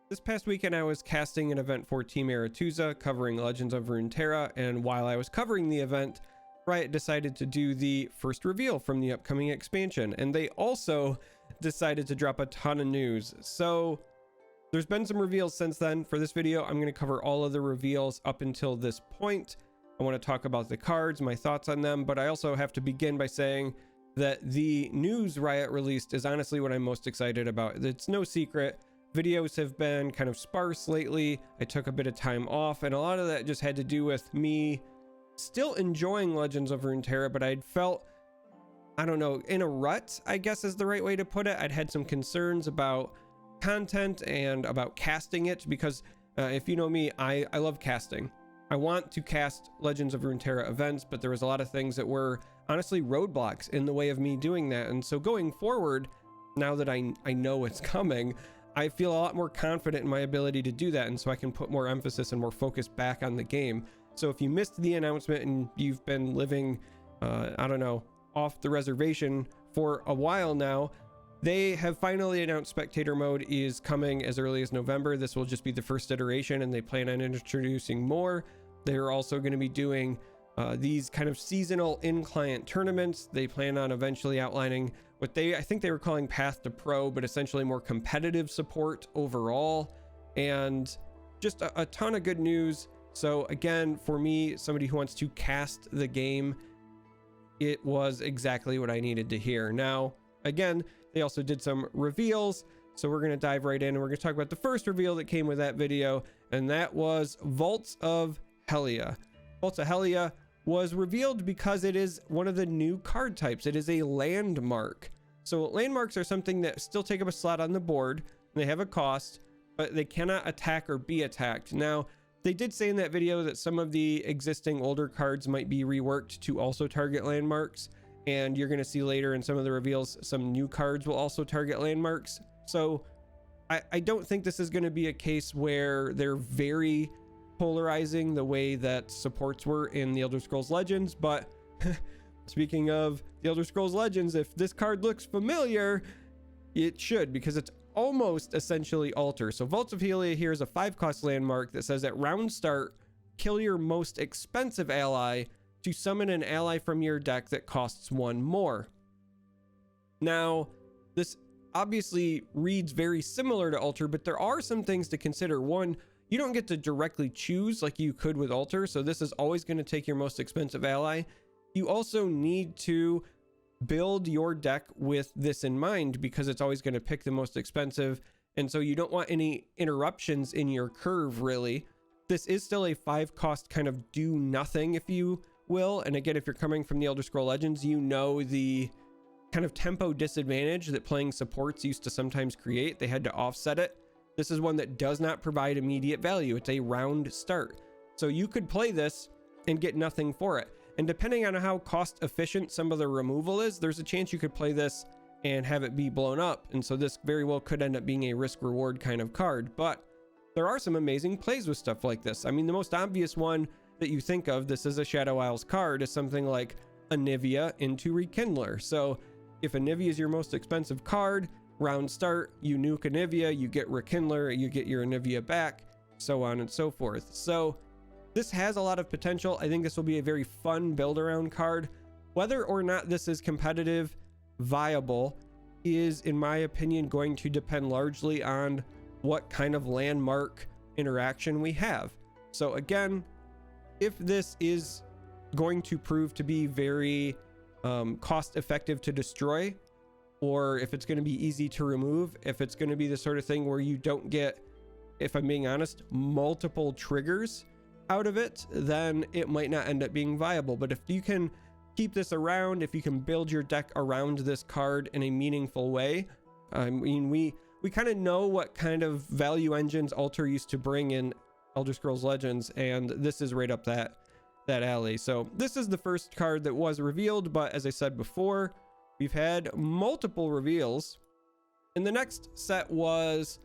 This past weekend, I was casting an event for Team Aretuza covering Legends of Runeterra, and while I was covering the event, Riot decided to do the first reveal from the upcoming expansion, and they also decided to drop a ton of news. So there's been some reveals since then. For this video, I'm going to cover all of the reveals up until this point. I want to talk about the cards, my thoughts on them, but I also have to begin by saying that the news Riot released is honestly what I'm most excited about. It's no secret. Videos have been kind of sparse lately. I took a bit of time off, and a lot of that just had to do with me still enjoying Legends of Runeterra, but I'd felt, I don't know, in a rut, I guess is the right way to put it. I'd had some concerns about content and about casting it, because if you know me, I love casting. I want to cast Legends of Runeterra events, but there was a lot of things that were honestly roadblocks in the way of me doing that. And so going forward, now that I know it's coming, I feel a lot more confident in my ability to do that, and so I can put more emphasis and more focus back on the game. So if you missed the announcement and you've been living, I don't know, off the reservation for a while now, they have finally announced Spectator Mode is coming as early as November. This will just be the first iteration, and they plan on introducing more. They're also going to be doing these kind of seasonal in-client tournaments. They plan on eventually outlining what I think they were calling Path to Pro, but essentially more competitive support overall, and just a ton of good news. So again, for me, somebody who wants to cast the game, it was exactly what I needed to hear. Now, again, they also did some reveals, so we're going to dive right in, and we're going to talk about the first reveal that came with that video, and that was Vaults of Helia. Vaults of Helia was revealed because it is one of the new card types. It is a landmark. So landmarks are something that still take up a slot on the board. They have a cost, but they cannot attack or be attacked. Now, they did say in that video that some of the existing older cards might be reworked to also target landmarks, and you're going to see later in some of the reveals some new cards will also target landmarks. So I don't think this is going to be a case where they're very polarizing the way that supports were in the Elder Scrolls Legends, but speaking of the Elder Scrolls Legends, if this card looks familiar, it should, because it's almost essentially altar. So Vaults of Helia here is a 5-cost landmark that says at round start, kill your most expensive ally to summon an ally from your deck that costs 1 more. Now, this obviously reads very similar to altar, but there are some things to consider. One, you don't get to directly choose like you could with altar, so this is always going to take your most expensive ally. You also need to build your deck with this in mind, because it's always going to pick the most expensive, and so you don't want any interruptions in your curve, really. This is still a 5-cost kind of do nothing, if you will, and again, if you're coming from the Elder Scrolls Legends, you know the kind of tempo disadvantage that playing supports used to sometimes create. They had to offset it. This is one that does not provide immediate value. It's a round start, so you could play this and get nothing for it. And depending on how cost efficient some of the removal is, there's a chance you could play this and have it be blown up. And so this very well could end up being a risk reward kind of card, but there are some amazing plays with stuff like this. I mean, the most obvious one that you think of, this is a Shadow Isles card, is something like Anivia into Rekindler. So if Anivia is your most expensive card, round start, you nuke Anivia, you get Rekindler, you get your Anivia back, so on and so forth. So this has a lot of potential. I think this will be a very fun build around card. Whether or not this is competitive viable is, in my opinion, going to depend largely on what kind of landmark interaction we have. So again, if this is going to prove to be very cost effective to destroy, or if it's going to be easy to remove, if it's going to be the sort of thing where you don't get, if I'm being honest, multiple triggers out of it, then it might not end up being viable. But if you can keep this around, if you can build your deck around this card in a meaningful way, I mean, we kind of know what kind of value engines altar used to bring in Elder Scrolls Legends, and this is right up that alley. So this is the first card that was revealed, but as I said before, we've had multiple reveals, and the next set was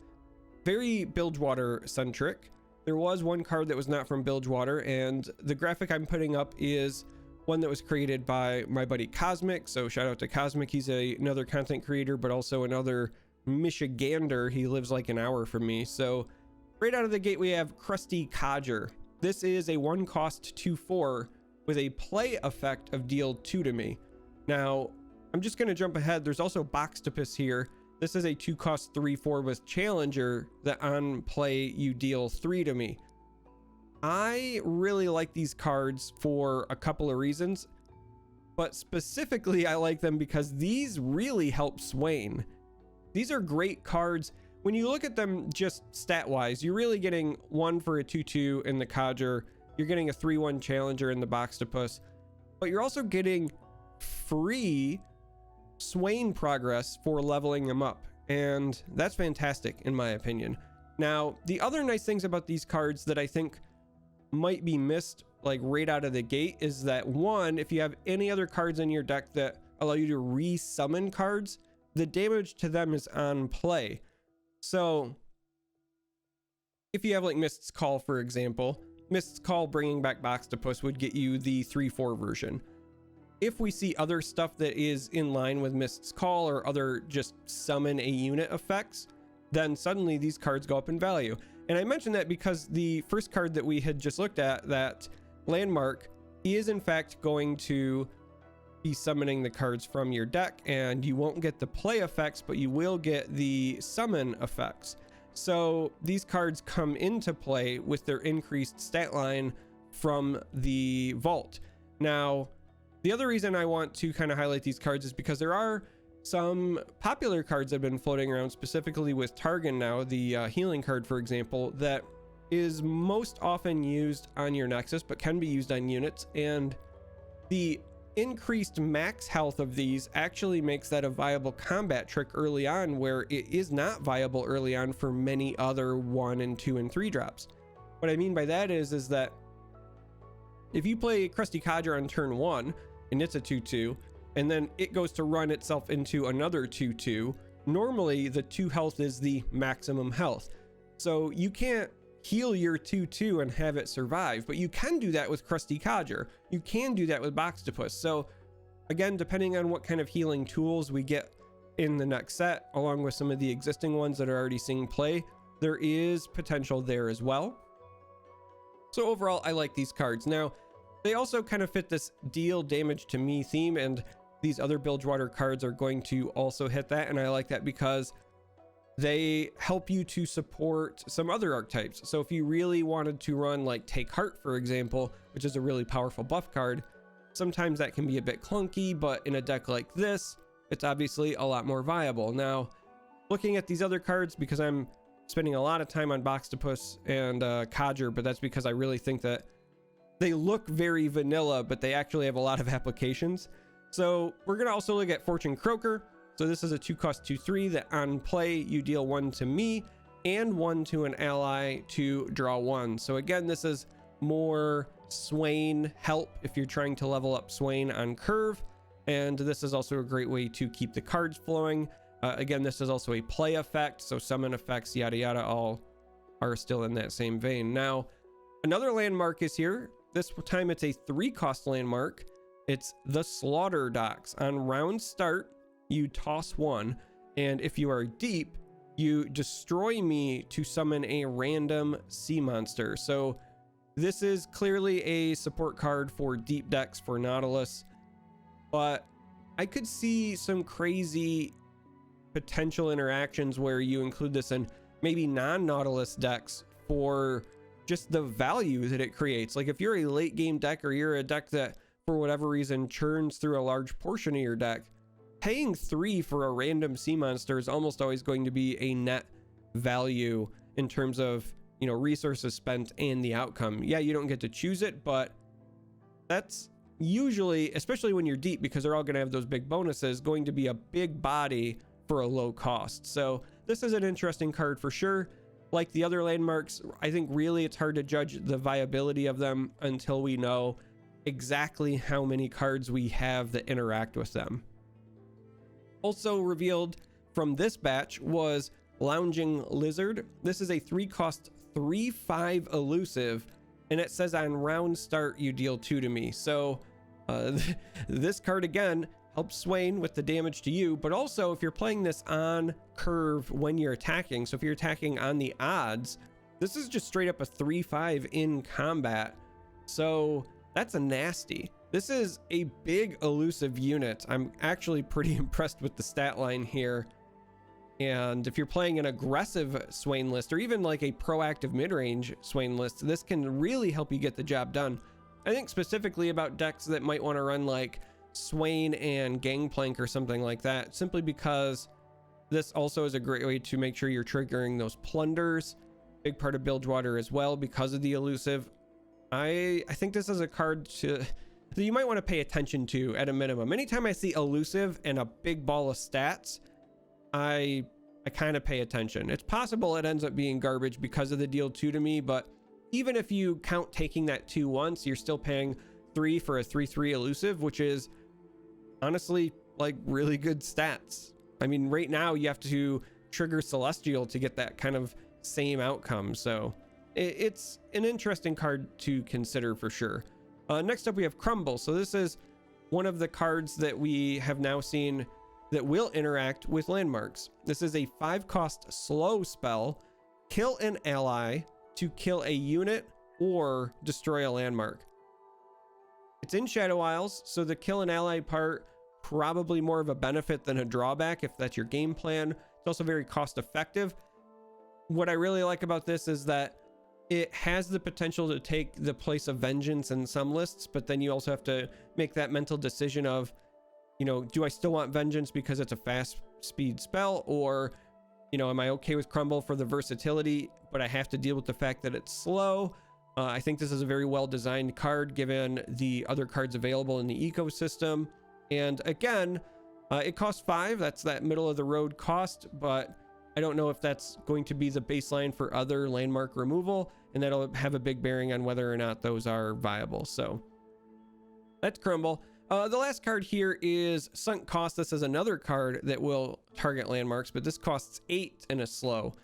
very Bilgewater centric. There was one card that was not from Bilgewater, and the graphic I'm putting up is one that was created by my buddy Cosmic. So shout out to Cosmic. He's another content creator, but also another Michigander. He lives like an hour from me. So right out of the gate, we have Krusty Kadger. This is a 1 cost 2/4 with a play effect of deal 2 to me. Now, I'm just going to jump ahead. There's also Boxtopus here. This is a 2 cost 3/4 with Challenger that on play you deal 3 to me. I really like these cards for a couple of reasons, but specifically I like them because these really help Swain. These are great cards. When you look at them just stat wise, you're really getting 1 for a 2/2 in the Kadger. You're getting a 3/1 Challenger in the Boxtopus, but you're also getting free Swain progress for leveling them up. And that's fantastic in my opinion. Now, the other nice things about these cards that I think might be missed like right out of the gate is that, one, if you have any other cards in your deck that allow you to re-summon cards, the damage to them is on play. So if you have like Mist's Call, for example, Mist's Call bringing back Boxtopus would get you the 3/4 version. If we see other stuff that is in line with Mist's Call or other just summon a unit effects, then suddenly these cards go up in value. And I mentioned that because the first card that we had just looked at, that Landmark, is in fact going to be summoning the cards from your deck, and you won't get the play effects, but you will get the summon effects. So these cards come into play with their increased stat line from the vault. Now, the other reason I want to kind of highlight these cards is because there are some popular cards that have been floating around, specifically with Targon now, the healing card, for example, that is most often used on your Nexus, but can be used on units. And the increased max health of these actually makes that a viable combat trick early on, where it is not viable early on for many other 1 and 2 and 3 drops. What I mean by that is that if you play Krusty Kadger on turn 1 and it's a 2/2, and then it goes to run itself into another 2/2, normally the 2 health is the maximum health. So you can't heal your 2/2 and have it survive, but you can do that with Krusty Kadger. You can do that with Boxtopus. So again, depending on what kind of healing tools we get in the next set, along with some of the existing ones that are already seeing play, there is potential there as well. So overall, I like these cards. Now, they also kind of fit this deal damage to me theme, and these other Bilgewater cards are going to also hit that, and I like that because they help you to support some other archetypes. So if you really wanted to run like Take Heart, for example, which is a really powerful buff card, sometimes that can be a bit clunky, but in a deck like this, it's obviously a lot more viable. Now, looking at these other cards, because I'm spending a lot of time on Boxtopus and Kadger, but that's because I really think that they look very vanilla, but they actually have a lot of applications. So we're going to also look at Fortune Croaker. So this is a 2 cost 2/3 that on play you deal 1 to me and 1 to an ally to draw 1. So again, this is more Swain help if you're trying to level up Swain on curve. And this is also a great way to keep the cards flowing. Again, this is also a play effect, so summon effects, yada yada, all are still in that same vein. Now, another landmark is here. This time it's a 3 cost landmark. It's the Slaughter Docks. On round start, you toss 1, and if you are deep, you destroy me to summon a random sea monster. So this is clearly a support card for deep decks for Nautilus, but I could see some crazy potential interactions where you include this in maybe non-Nautilus decks for just the value that it creates. Like if you're a late game deck, or you're a deck that for whatever reason churns through a large portion of your deck, paying 3 for a random sea monster is almost always going to be a net value in terms of, you know, resources spent and the outcome. Yeah, you don't get to choose it, but that's usually, especially when you're deep, because they're all going to have those big bonuses, going to be a big body for a low cost. So this is an interesting card for sure. Like the other landmarks, I think really it's hard to judge the viability of them until we know exactly how many cards we have that interact with them. Also revealed from this batch was Lounging Lizard. This is a 3 cost 3/5 elusive, and it says on round start you deal 2 to me. So this card again helps Swain with the damage to you, but also if you're playing this on curve when you're attacking, so if you're attacking on the odds, this is just straight up a 3-5 in combat. So that's a nasty. This is a big elusive unit. I'm actually pretty impressed with the stat line here. And if you're playing an aggressive Swain list, or even like a proactive mid-range Swain list, this can really help you get the job done. I think specifically about decks that might want to run like Swain and Gangplank or something like that, simply because this also is a great way to make sure you're triggering those plunders. Big part of Bilgewater as well because of the elusive. I think this is a card that you might want to pay attention to at a minimum. Anytime I see elusive and a big ball of stats, I kind of pay attention. It's possible it ends up being garbage because of the deal 2 to me, but even if you count taking that 2 once, you're still paying 3 for a 3/3 elusive, which is honestly like really good stats. I mean, right now you have to trigger Celestial to get that kind of same outcome. So it's an interesting card to consider for sure. Next up we have Crumble. So this is one of the cards that we have now seen that will interact with landmarks. This is a 5-cost slow spell. Kill an ally to kill a unit or destroy a landmark. It's in Shadow Isles, so the kill an ally part probably more of a benefit than a drawback if that's your game plan. It's also very cost effective. What I really like about this is that it has the potential to take the place of Vengeance in some lists, but then you also have to make that mental decision of, you know, do I still want Vengeance because it's a fast speed spell, or, you know, am I okay with Crumble for the versatility, but I have to deal with the fact that it's slow? I think this is a very well designed card given the other cards available in the ecosystem. And again, it costs 5. That's that middle of the road cost, but I don't know if that's going to be the baseline for other landmark removal, and that'll have a big bearing on whether or not those are viable. So that's Crumble. The last card here is Sunk Cost. This is another card that will target landmarks, but this costs 8 in a slow.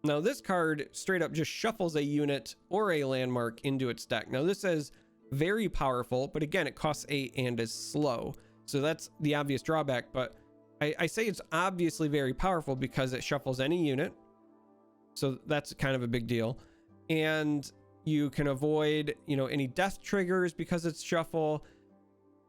Now this card straight up just shuffles a unit or a landmark into its deck. Now this is very powerful, but again, it costs 8 and is slow. So that's the obvious drawback, but I say it's obviously very powerful because it shuffles any unit. So that's kind of a big deal. And you can avoid, you know, any death triggers because it's shuffle.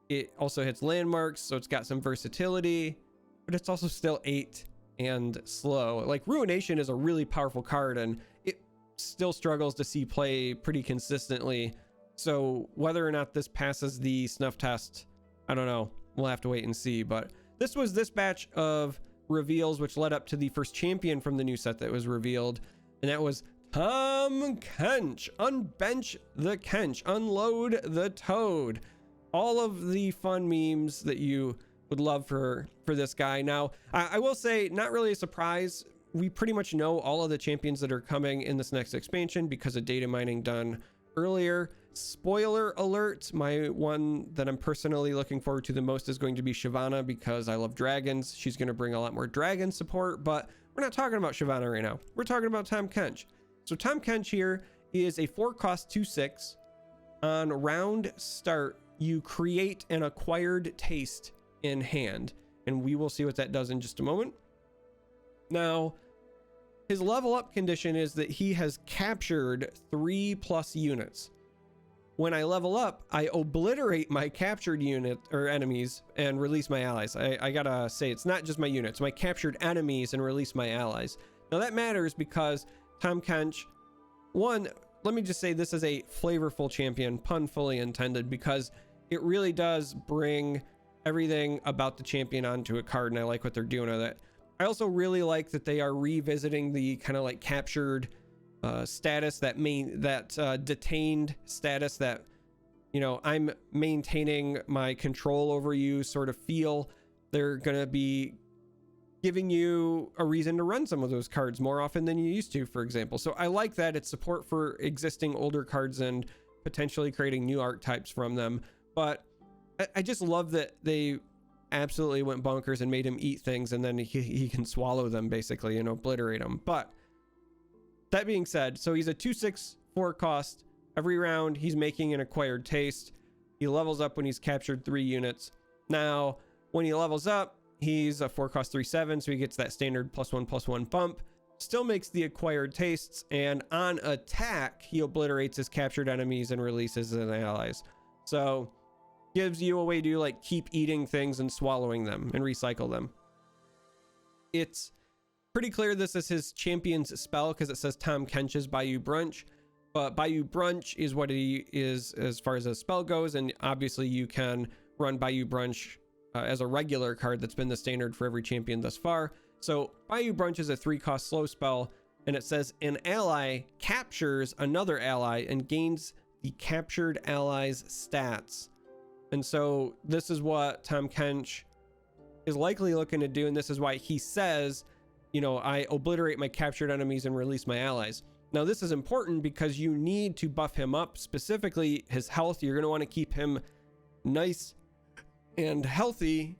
It also hits landmarks, so it's got some versatility, but it's also still 8 and slow. Like Ruination is a really powerful card, and it still struggles to see play pretty consistently. So whether or not this passes the snuff test, I don't know. We'll have to wait and see. But this was this batch of reveals which led up to the first champion from the new set that was revealed, and that was Tahm Kench. Unbench the Kench, unload the Toad. All of the fun memes that you would love for this guy. Now, I will say, not really a surprise. We pretty much know all of the champions that are coming in this next expansion because of data mining done earlier. Spoiler alert, my one that I'm personally looking forward to the most is going to be Shyvana because I love dragons. She's going to bring a lot more dragon support, but we're not talking about Shyvana right now. We're talking about Tahm Kench. So Tahm Kench here is a 4-cost 2/6. On round start, you create an acquired taste in hand, and we will see what that does in just a moment. Now, his level up condition is that he has captured 3+ units. When I level up, I obliterate my captured unit or enemies and release my allies. I gotta say, it's not just my units, my captured enemies, and release my allies. Now that matters because Tahm Kench, one, let me just say this is a flavorful champion, pun fully intended, because it really does bring everything about the champion onto a card, and I like what they're doing with it. I also really like that they are revisiting the kind of like captured status, that detained status, that, you know, I'm maintaining my control over you sort of feel. They're gonna be giving you a reason to run some of those cards more often than you used to, for example. So I like that. It's support for existing older cards and potentially creating new archetypes from them. But I just love that they absolutely went bonkers and made him eat things, and then he can swallow them basically and obliterate them. But that being said, so he's a 2/6 4-cost. Every round he's making an acquired taste. He levels up when he's captured 3 units. Now, When he levels up, he's a 4-cost 3/7, so he gets that standard +1/+1 bump. Still makes the acquired tastes, and on attack, he obliterates his captured enemies and releases his allies. So gives you a way to like keep eating things and swallowing them and recycle them. It's pretty clear this is his champion's spell because it says Tahm Kench's Bayou Brunch, but Bayou Brunch is what he is as far as a spell goes, and obviously you can run Bayou Brunch as a regular card. That's been the standard for every champion thus far. So Bayou Brunch is a 3-cost slow spell, and it says an ally captures another ally and gains the captured ally's stats. And so this is what Tahm Kench is likely looking to do, and this is why he says, you know, I obliterate my captured enemies and release my allies. Now this is important because you need to buff him up, specifically his health. You're going to want to keep him nice and healthy,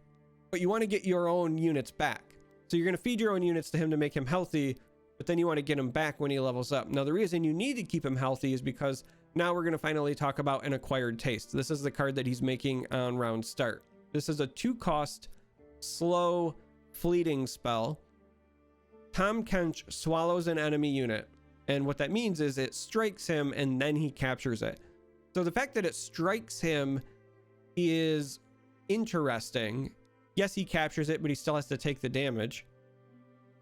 but you want to get your own units back. So you're going to feed your own units to him to make him healthy, but then you want to get him back when he levels up. Now the reason you need to keep him healthy is because now we're going to finally talk about an acquired taste. This is the card that he's making on round start. This is a 2-cost slow fleeting spell. Tahm Kench swallows an enemy unit, and what that means is it strikes him and then he captures it. So the fact that it strikes him is interesting. Yes, he captures it, but he still has to take the damage.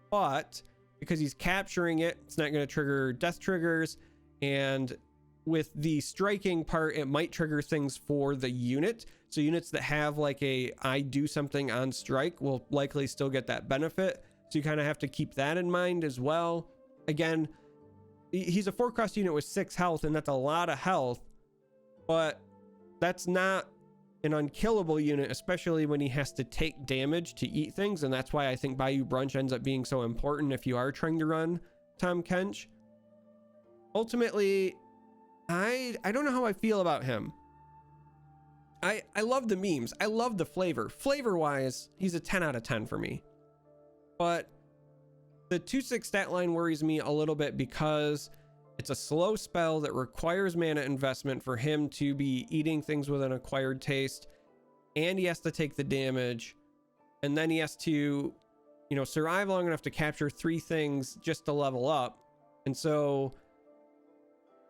But because he's capturing it, it's not going to trigger death triggers, and with the striking part, it might trigger things for the unit. So units that have like a I do something on strike will likely still get that benefit. So you kind of have to keep that in mind as well. Again, he's a 4-cost unit with 6 health, and that's a lot of health, but that's not an unkillable unit, especially when he has to take damage to eat things. And that's why I think Bayou Brunch ends up being so important if you are trying to run Tahm Kench. Ultimately, I don't know how I feel about him. I love the memes. I love the flavor. Flavor-wise, he's a 10 out of 10 for me. But the 2/6 stat line worries me a little bit because it's a slow spell that requires mana investment for him to be eating things with an acquired taste, and he has to take the damage, and then he has to, you know, survive long enough to capture 3 things just to level up. And so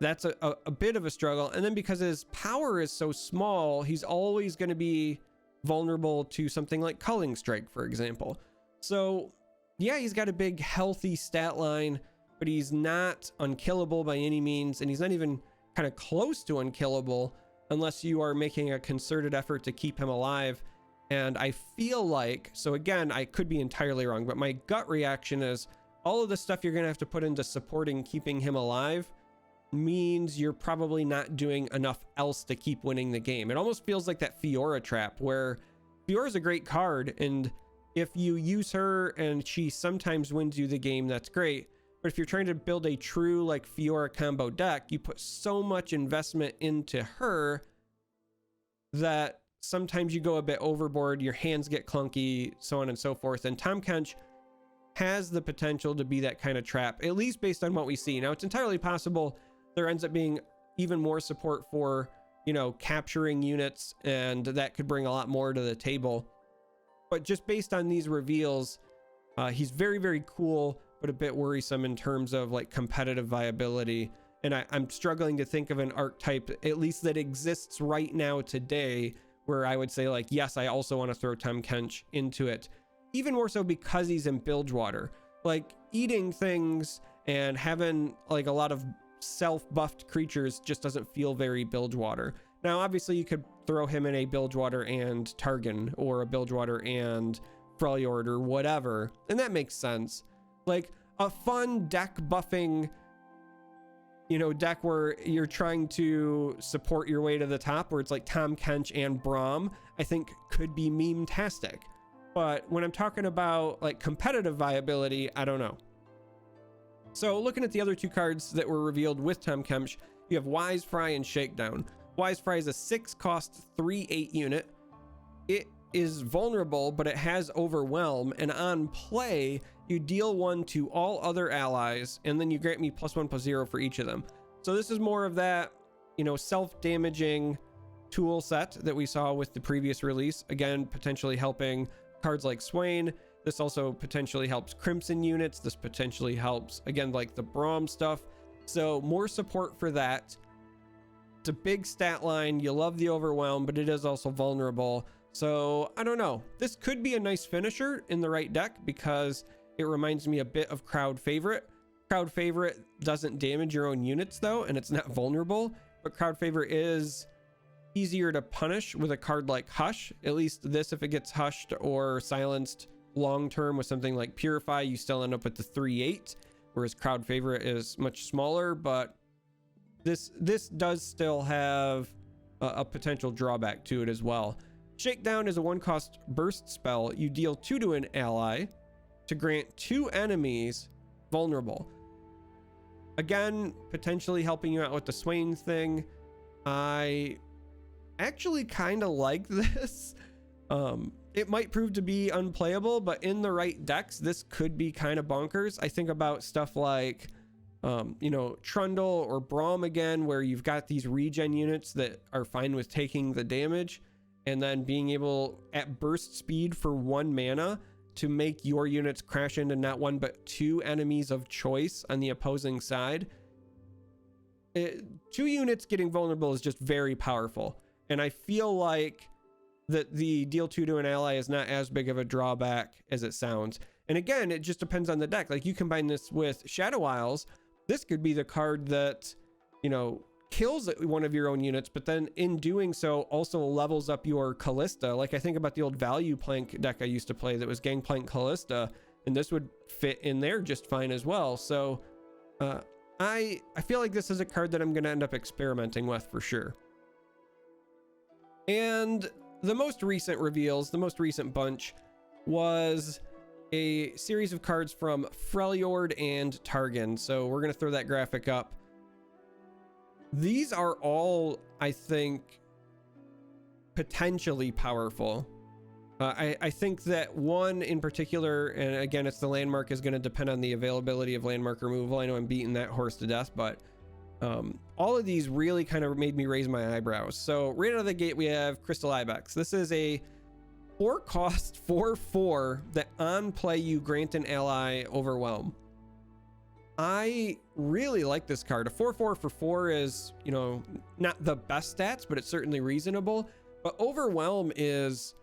that's a bit of a struggle. And then because his power is so small, he's always going to be vulnerable to something like Culling Strike, for example. So yeah, he's got a big healthy stat line, but he's not unkillable by any means, and he's not even kind of close to unkillable unless you are making a concerted effort to keep him alive. And I feel like, so again, I could be entirely wrong, but my gut reaction is all of the stuff you're going to have to put into supporting keeping him alive means you're probably not doing enough else to keep winning the game. It almost feels like that Fiora trap, where Fiora's a great card, and if you use her and she sometimes wins you the game, that's great. But if you're trying to build a true like Fiora combo deck, you put so much investment into her that sometimes you go a bit overboard, your hands get clunky, so on and so forth. And Tahm Kench has the potential to be that kind of trap, at least based on what we see. Now, it's entirely possible there ends up being even more support for, you know, capturing units, and that could bring a lot more to the table. But just based on these reveals, he's very, very cool, but a bit worrisome in terms of like competitive viability. And I'm struggling to think of an archetype, at least that exists right now today, where I would say like, yes, I also want to throw Tahm Kench into it. Even more so because he's in Bilgewater. Like, eating things and having like a lot of self-buffed creatures just doesn't feel very Bilgewater. Now, obviously, you could throw him in a Bilgewater and Targon, or a Bilgewater and Freljord, or whatever, and that makes sense. Like, a fun deck buffing, you know, deck where you're trying to support your way to the top, where it's like Tahm Kench and Braum, I think could be meme-tastic. But when I'm talking about like competitive viability, I don't know. So looking at the other 2 cards that were revealed with Tahm Kench, you have Wise Fry and Shakedown. Wise Fry is a 6-cost 3/8 unit. It is vulnerable, but it has Overwhelm, and on play, you deal 1 to all other allies, and then you grant me +1/+0 for each of them. So this is more of that, you know, self-damaging tool set that we saw with the previous release, again potentially helping cards like Swain. This also potentially helps Crimson units. This potentially helps, again, like the Braum stuff. So more support for that. It's a big stat line. You love the Overwhelm, but it is also vulnerable. So I don't know. This could be a nice finisher in the right deck because it reminds me a bit of Crowd Favorite. Crowd Favorite doesn't damage your own units though, and it's not vulnerable, but Crowd Favorite is easier to punish with a card like Hush. At least this, if it gets hushed or silenced long term with something like Purify, you still end up with the 3/8, whereas Crowd Favorite is much smaller, but this does still have a potential drawback to it as well. Shakedown is a 1-cost burst spell. You deal 2 to an ally to grant 2 enemies vulnerable. Again, potentially helping you out with the Swain thing. I actually kind of like this. It might prove to be unplayable, but in the right decks, this could be kind of bonkers. I think about stuff like, you know, Trundle or Braum again, where you've got these regen units that are fine with taking the damage, and then being able at burst speed for 1 mana to make your units crash into not 1 but 2 enemies of choice on the opposing side. 2 units getting vulnerable is just very powerful, and I feel like that the deal 2 to an ally is not as big of a drawback as it sounds. And again, it just depends on the deck. Like, you combine this with Shadow Isles, this could be the card that, you know, kills one of your own units, but then in doing so also levels up your Callista. Like, I think about the old Value Plank deck I used to play that was Gangplank Callista, and this would fit in there just fine as well. So I feel like this is a card that I'm going to end up experimenting with for sure. And the most recent reveals, the most recent bunch, was a series of cards from Freljord and Targon. So we're going to throw that graphic up. These are all, I think, potentially powerful. I think that one in particular, and again, it's the landmark, is going to depend on the availability of landmark removal. I know I'm beating that horse to death, but all of these really kind of made me raise my eyebrows. So right out of the gate, we have Crystal Ibex. This is a 4-cost 4/4 that on play you grant an ally Overwhelm. I really like this card. A 4/4 for 4 is, you know, not the best stats, but it's certainly reasonable. But Overwhelm is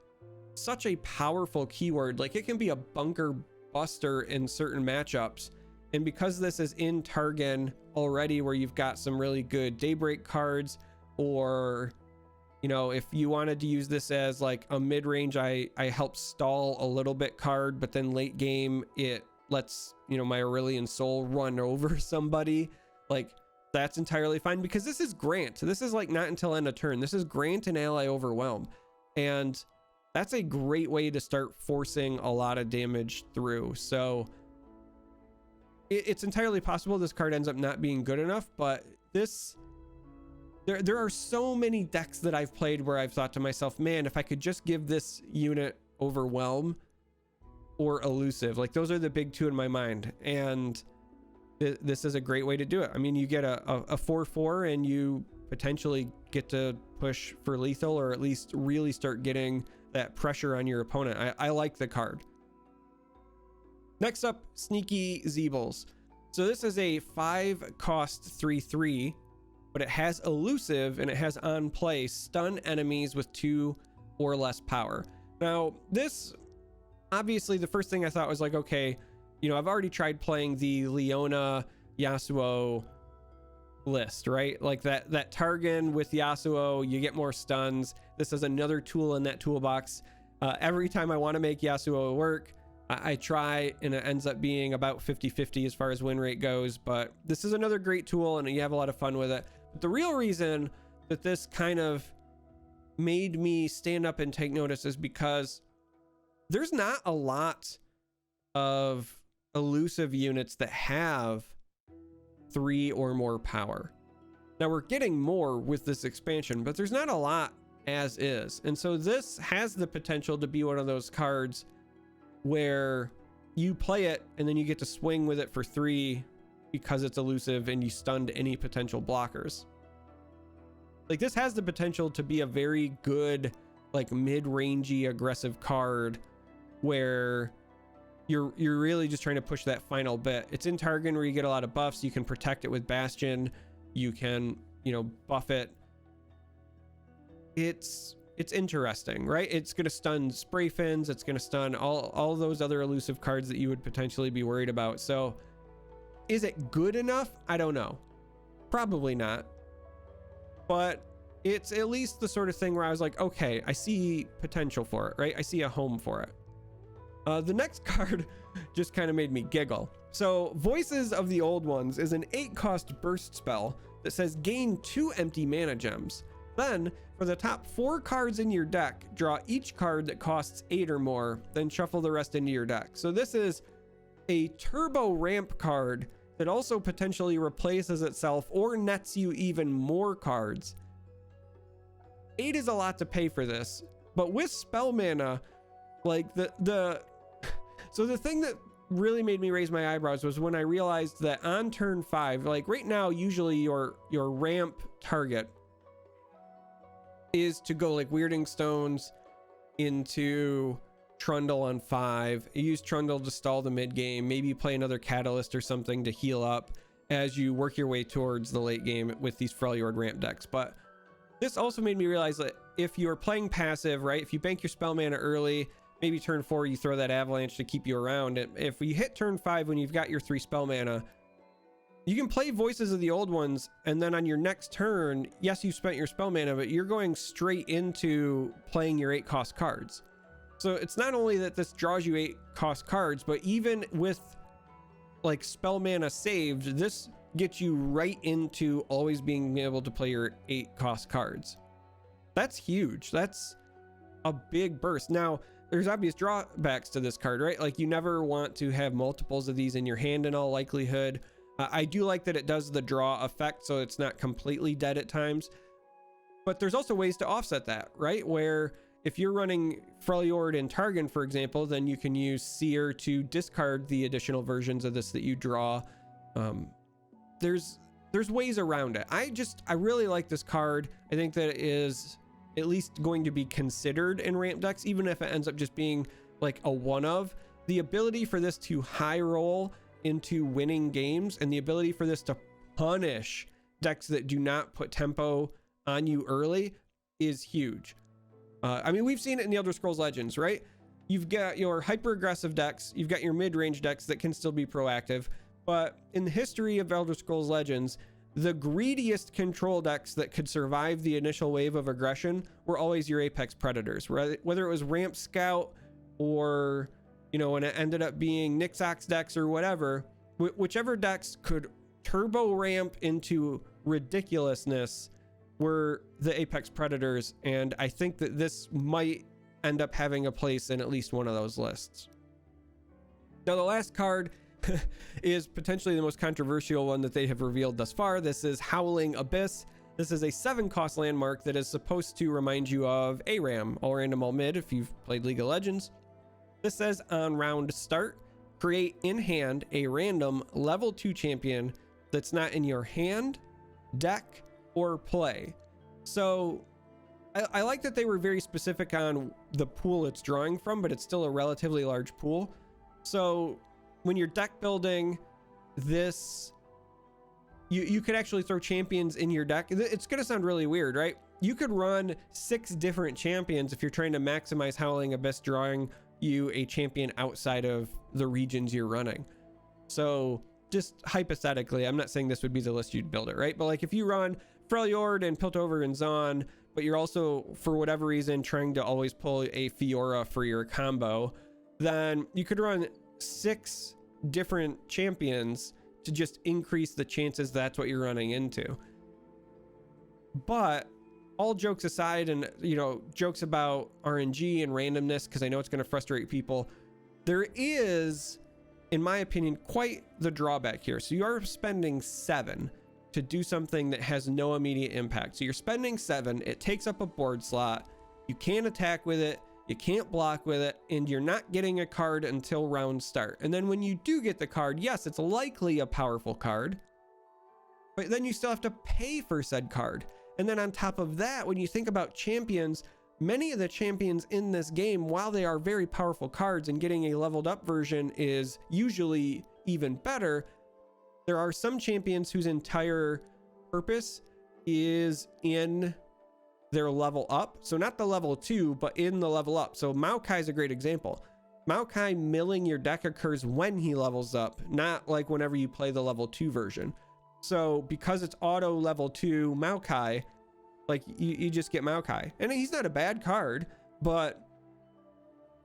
such a powerful keyword. Like, it can be a bunker buster in certain matchups. And because this is in Targon already, where you've got some really good Daybreak cards, or, you know, if you wanted to use this as like a mid-range, I help stall a little bit card, but then late game it lets, you know, my Aurelian Soul run over somebody, like, that's entirely fine, because this is Grant. This is like not until end of turn. This is Grant and ally Overwhelm, and that's a great way to start forcing a lot of damage through. So it's entirely possible this card ends up not being good enough, but this, there are so many decks that I've played where I've thought to myself, man, if I could just give this unit Overwhelm or Elusive, like, those are the big 2 in my mind, and this is a great way to do it. I mean, you get a 4/4 and you potentially get to push for lethal, or at least really start getting that pressure on your opponent. I like the card. Next up, Sneaky Zeebles. So this is a 5-cost 3/3, but it has Elusive, and it has on play stun enemies with 2 or less power. Now, this, obviously, the first thing I thought was like, okay, you know, I've already tried playing the Leona Yasuo list, right? Like that Targon with Yasuo, you get more stuns. This is another tool in that toolbox. Every time I want to make Yasuo work, I try, and it ends up being about 50-50 as far as win rate goes, but this is another great tool, and you have a lot of fun with it. But the real reason that this kind of made me stand up and take notice is because there's not a lot of elusive units that have 3 or more power. Now, we're getting more with this expansion, but there's not a lot as is. And so this has the potential to be one of those cards where you play it and then you get to swing with it for 3 because it's elusive, and you stunned any potential blockers. Like, this has the potential to be a very good, like, mid-rangey aggressive card where you're really just trying to push that final bit. It's in Targon where you get a lot of buffs. You can protect it with Bastion. You can, you know, buff it. It's interesting, right? It's going to stun Spray Fins. It's going to stun all those other elusive cards that you would potentially be worried about. So is it good enough? I don't know. Probably not. But it's at least the sort of thing where I was like, okay, I see potential for it, right? I see a home for it. The next card just kind of made me giggle. So Voices of the Old Ones is an 8-cost burst spell that says gain 2 empty mana gems. Then, for the top 4 cards in your deck, draw each card that costs 8 or more, then shuffle the rest into your deck. So this is a turbo ramp card that also potentially replaces itself or nets you even more cards. 8 is a lot to pay for this, but with spell mana, like so the thing that really made me raise my eyebrows was when I realized that on turn 5, like right now, usually your ramp target is to go like Weirding Stones into Trundle on 5, use Trundle to stall the mid game, maybe play another Catalyst or something to heal up as you work your way towards the late game with these Freljord ramp decks. But this also made me realize that if you're playing passive, right, if you bank your spell mana early, maybe turn 4 you throw that Avalanche to keep you around. If you hit turn 5 when you've got your 3 spell mana, you can play Voices of the Old Ones, and then on your next turn, yes, you spent your spell mana, but you're going straight into playing your 8-cost cards. So it's not only that this draws you 8-cost cards, but even with like spell mana saved, this gets you right into always being able to play your 8-cost cards. That's huge. That's a big burst. Now, there's obvious drawbacks to this card, right? Like, you never want to have multiples of these in your hand in all likelihood. I do like that it does the draw effect, so it's not completely dead at times. But there's also ways to offset that, right? Where if you're running Freljord and Targon, for example, then you can use Seer to discard the additional versions of this that you draw. There's ways around it. I really like this card. I think that it is at least going to be considered in ramp decks, even if it ends up just being like a one of. The ability for this to high roll into winning games and the ability for this to punish decks that do not put tempo on you early is huge. I mean, we've seen it in the Elder Scrolls Legends, right? You've got your hyper aggressive decks, you've got your mid-range decks that can still be proactive, but in the history of Elder Scrolls Legends, the greediest control decks that could survive the initial wave of aggression were always your apex predators, whether it was Ramp Scout or, you know, when it ended up being Nixox decks or whatever, whichever decks could turbo ramp into ridiculousness were the apex predators. And I think that this might end up having a place in at least one of those lists. Now, the last card is potentially the most controversial one that they have revealed thus far. This is Howling Abyss. This is a 7-cost landmark that is supposed to remind you of ARAM, all random, all mid, if you've played League of Legends. This says on round start, create in hand a random level 2 champion that's not in your hand, deck, or play. So I like that they were very specific on the pool it's drawing from, but it's still a relatively large pool. So when you're deck building this, you could actually throw champions in your deck. It's going to sound really weird, right? You could run 6 different champions if you're trying to maximize Howling Abyss drawing you a champion outside of the regions you're running. So just hypothetically, I'm not saying this would be the list you'd build it, right? But like if you run Freljord and Piltover and Zon, but you're also, for whatever reason, trying to always pull a Fiora for your combo, then you could run 6 different champions to just increase the chances that's what you're running into. But all jokes aside, and you know, jokes about RNG and randomness, because I know it's going to frustrate people, there is, in my opinion, quite the drawback here. So you are spending 7 to do something that has no immediate impact. So you're spending 7, it takes up a board slot, you can't attack with it, you can't block with it, and you're not getting a card until round start. And then when you do get the card, yes, it's likely a powerful card, but then you still have to pay for said card. And then on top of that, when you think about champions, many of the champions in this game, while they are very powerful cards and getting a leveled up version is usually even better, there are some champions whose entire purpose is in their level up. So not the level 2, but in the level up. So Maokai is a great example. Maokai milling your deck occurs when he levels up, not like whenever you play the level 2 version. So because it's auto level 2 Maokai, like you just get Maokai. And he's not a bad card, but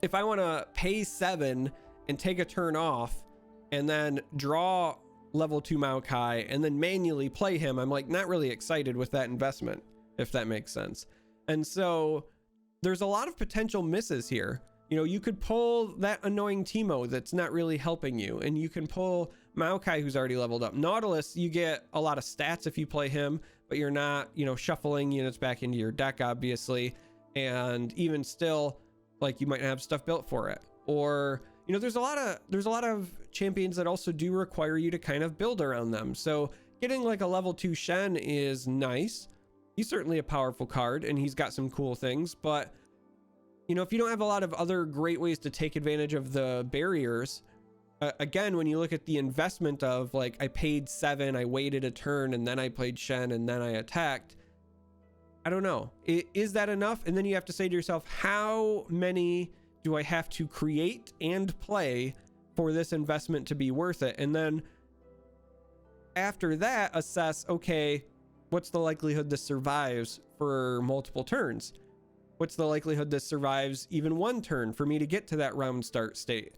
if I want to pay 7 and take a turn off and then draw level 2 Maokai and then manually play him, I'm like not really excited with that investment, if that makes sense. And so there's a lot of potential misses here. You know, you could pull that annoying Teemo that's not really helping you, and you can pull Maokai who's already leveled up. Nautilus, you get a lot of stats if you play him, but you're not, you know, shuffling units back into your deck, obviously. And even still, like, you might have stuff built for it. Or, you know, there's a lot of champions that also do require you to kind of build around them. So getting like a level 2 Shen is nice. He's certainly a powerful card and he's got some cool things, but you know, if you don't have a lot of other great ways to take advantage of the barriers, again, when you look at the investment of like, I paid 7, I waited a turn, and then I played Shen, and then I attacked. I don't know. Is that enough? And then you have to say to yourself, how many do I have to create and play for this investment to be worth it? And then after that, assess, okay, what's the likelihood this survives for multiple turns? What's the likelihood this survives even one turn for me to get to that round start state?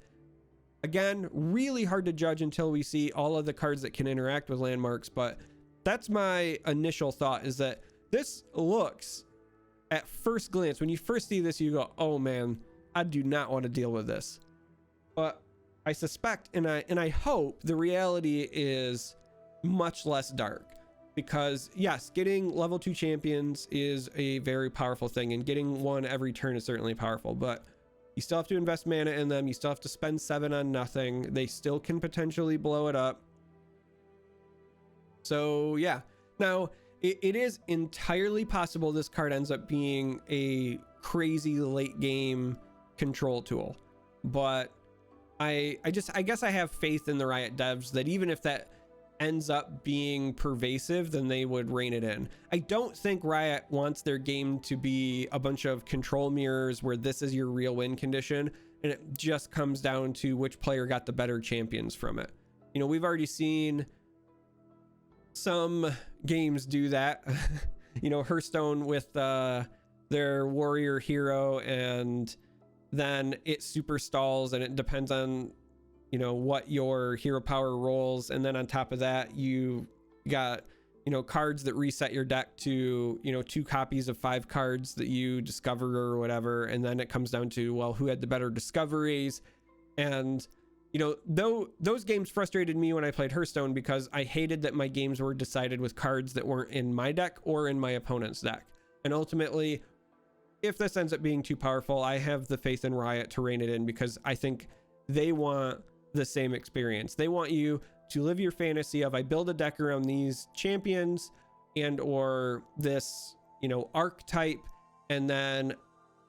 Again, really hard to judge until we see all of the cards that can interact with landmarks, but that's my initial thought, is that this looks, at first glance, when you first see this, you go, oh man, I do not want to deal with this. But I suspect and I hope the reality is much less dark. Because yes, getting level 2 champions is a very powerful thing, and getting one every turn is certainly powerful, but you still have to invest mana in them. You still have to spend 7 on nothing. They still can potentially blow it up. So yeah, now it is entirely possible this card ends up being a crazy late game control tool, but I guess I have faith in the Riot devs that even if that ends up being pervasive, then they would rein it in. I don't think Riot wants their game to be a bunch of control mirrors where this is your real win condition and it just comes down to which player got the better champions from it. You know, we've already seen some games do that. You know, Hearthstone with their warrior hero, and then it super stalls, and it depends on, you know, what your hero power rolls, and then on top of that you got, you know, cards that reset your deck to, you know, 2 copies of 5 cards that you discover or whatever, and then it comes down to, well, who had the better discoveries. And you know, though those games frustrated me when I played Hearthstone, because I hated that my games were decided with cards that weren't in my deck or in my opponent's deck. And ultimately, if this ends up being too powerful, I have the faith in Riot to rein it in, because I think they want the same experience. They want you to live your fantasy of, I build a deck around these champions and or this, you know, archetype, and then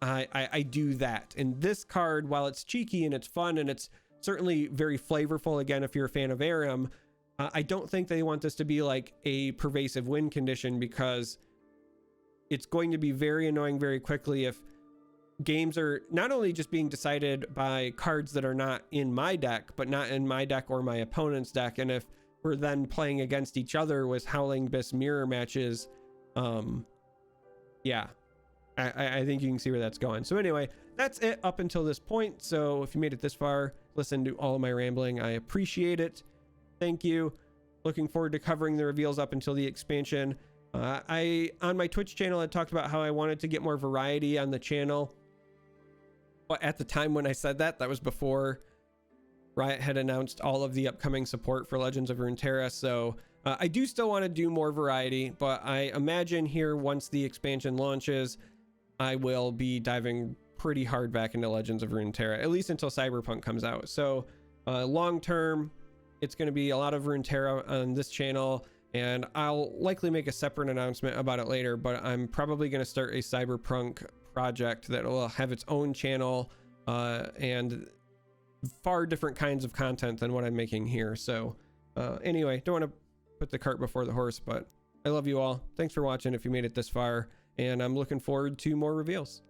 I do that. And this card, while it's cheeky and it's fun and it's certainly very flavorful, again, if you're a fan of Aram, I don't think they want this to be like a pervasive win condition, because it's going to be very annoying very quickly if games are not only just being decided by cards that are not in my deck, but not in my deck or my opponent's deck. And if we're then playing against each other with Howling Abyss mirror matches, yeah, I think you can see where that's going. So anyway, that's it up until this point. So if you made it this far, listen to all of my rambling, I appreciate it. Thank you. Looking forward to covering the reveals up until the expansion. On my Twitch channel, I talked about how I wanted to get more variety on the channel. But at the time when I said that, that was before Riot had announced all of the upcoming support for Legends of Runeterra. So I do still want to do more variety, but I imagine here, once the expansion launches, I will be diving pretty hard back into Legends of Runeterra, at least until Cyberpunk comes out. So long term, it's going to be a lot of Runeterra on this channel, and I'll likely make a separate announcement about it later, but I'm probably going to start a Cyberpunk project that will have its own channel and far different kinds of content than what I'm making here. So anyway, don't want to put the cart before the horse, but I love you all. Thanks for watching if you made it this far, and I'm looking forward to more reveals.